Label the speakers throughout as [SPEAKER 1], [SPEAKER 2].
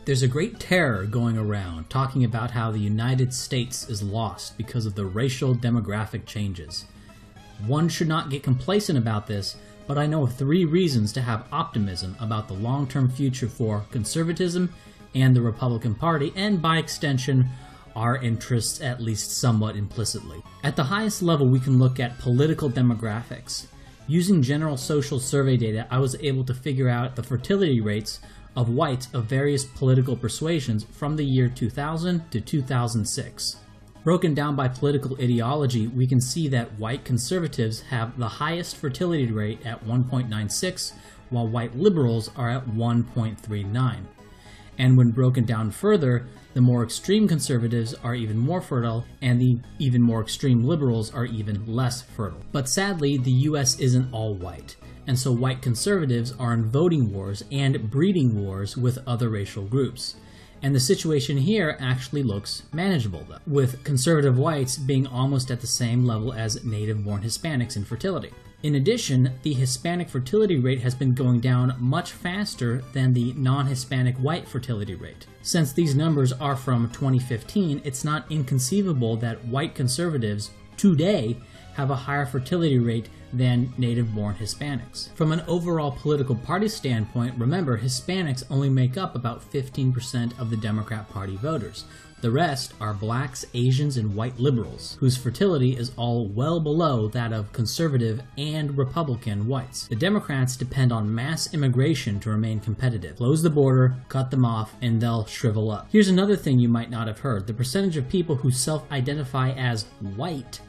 [SPEAKER 1] There's a great terror going around talking about how the United States is lost because of the racial demographic changes. One should not get complacent about this, but I know of 3 reasons to have optimism about the long-term future for conservatism and the Republican Party, and by extension, our interests at least somewhat implicitly. At the highest level, we can look at political demographics. Using general social survey data, I was able to figure out the fertility rates of whites of various political persuasions from the year 2000 to 2006. Broken down by political ideology, we can see that white conservatives have the highest fertility rate at 1.96, while white liberals are at 1.39. And when broken down further, the more extreme conservatives are even more fertile, and the even more extreme liberals are even less fertile. But sadly, the US isn't all white, and so white conservatives are in voting wars and breeding wars with other racial groups. And the situation here actually looks manageable, though, with conservative whites being almost at the same level as native-born Hispanics in fertility. In addition, the Hispanic fertility rate has been going down much faster than the non-Hispanic white fertility rate. Since these numbers are from 2015, it's not inconceivable that white conservatives today have a higher fertility rate than native-born Hispanics. From an overall political party standpoint, remember, Hispanics only make up about 15% of the Democrat Party voters. The rest are blacks, Asians, and white liberals, whose fertility is all well below that of conservative and Republican whites. The Democrats depend on mass immigration to remain competitive. Close the border, cut them off, and they'll shrivel up. Here's another thing you might not have heard. The percentage of people who self-identify as white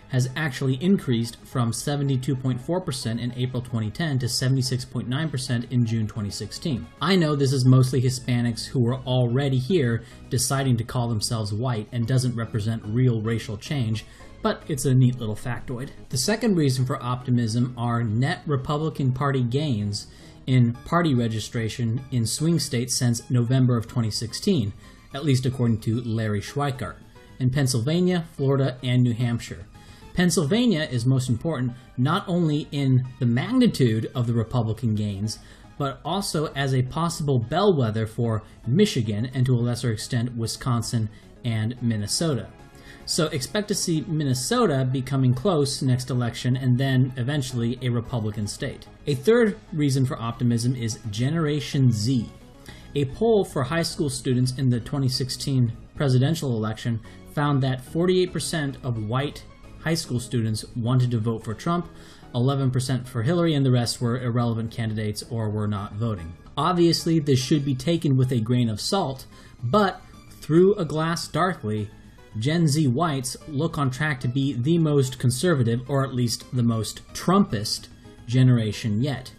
[SPEAKER 1] has actually increased from 72.4% in April 2010 to 76.9% in June 2016. I know this is mostly Hispanics who were already here deciding to call themselves white and doesn't represent real racial change, but it's a neat little factoid. The second reason for optimism are net Republican Party gains in party registration in swing states since November of 2016, at least according to Larry Schweikart, in Pennsylvania, Florida, and New Hampshire. Pennsylvania is most important not only in the magnitude of the Republican gains, but also as a possible bellwether for Michigan and to a lesser extent Wisconsin and Minnesota. So expect to see Minnesota be coming close next election and then eventually a Republican state. A third reason for optimism is Generation Z. A poll for high school students in the 2016 presidential election found that 48% of white high school students wanted to vote for Trump, 11% for Hillary, and the rest were irrelevant candidates or were not voting. Obviously, this should be taken with a grain of salt, but through a glass darkly, Gen Z whites look on track to be the most conservative, or at least the most Trumpist generation yet.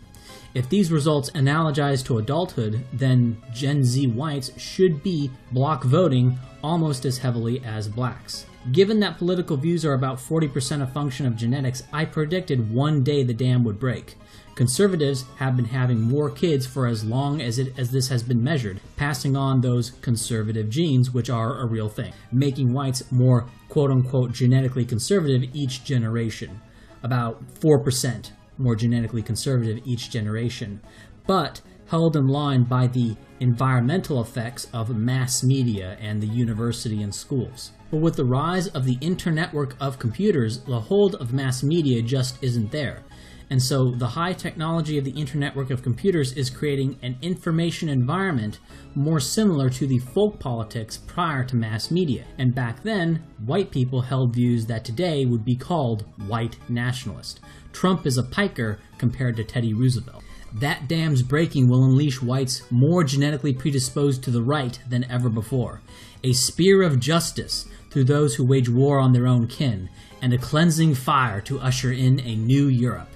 [SPEAKER 1] If these results analogize to adulthood, then Gen Z whites should be block voting almost as heavily as blacks. Given that political views are about 40% a function of genetics, I predicted one day the dam would break. Conservatives have been having more kids for as long as this has been measured, passing on those conservative genes, which are a real thing, making whites more quote-unquote genetically conservative each generation, about 4% more genetically conservative each generation, but held in line by the environmental effects of mass media and the university and schools. But with the rise of the internetwork of computers, the hold of mass media just isn't there. And so the high technology of the internetwork of computers is creating an information environment more similar to the folk politics prior to mass media. And back then, white people held views that today would be called white nationalist. Trump is a piker compared to Teddy Roosevelt. That dam's breaking will unleash whites more genetically predisposed to the right than ever before. A spear of justice through those who wage war on their own kin, and a cleansing fire to usher in a new Europe.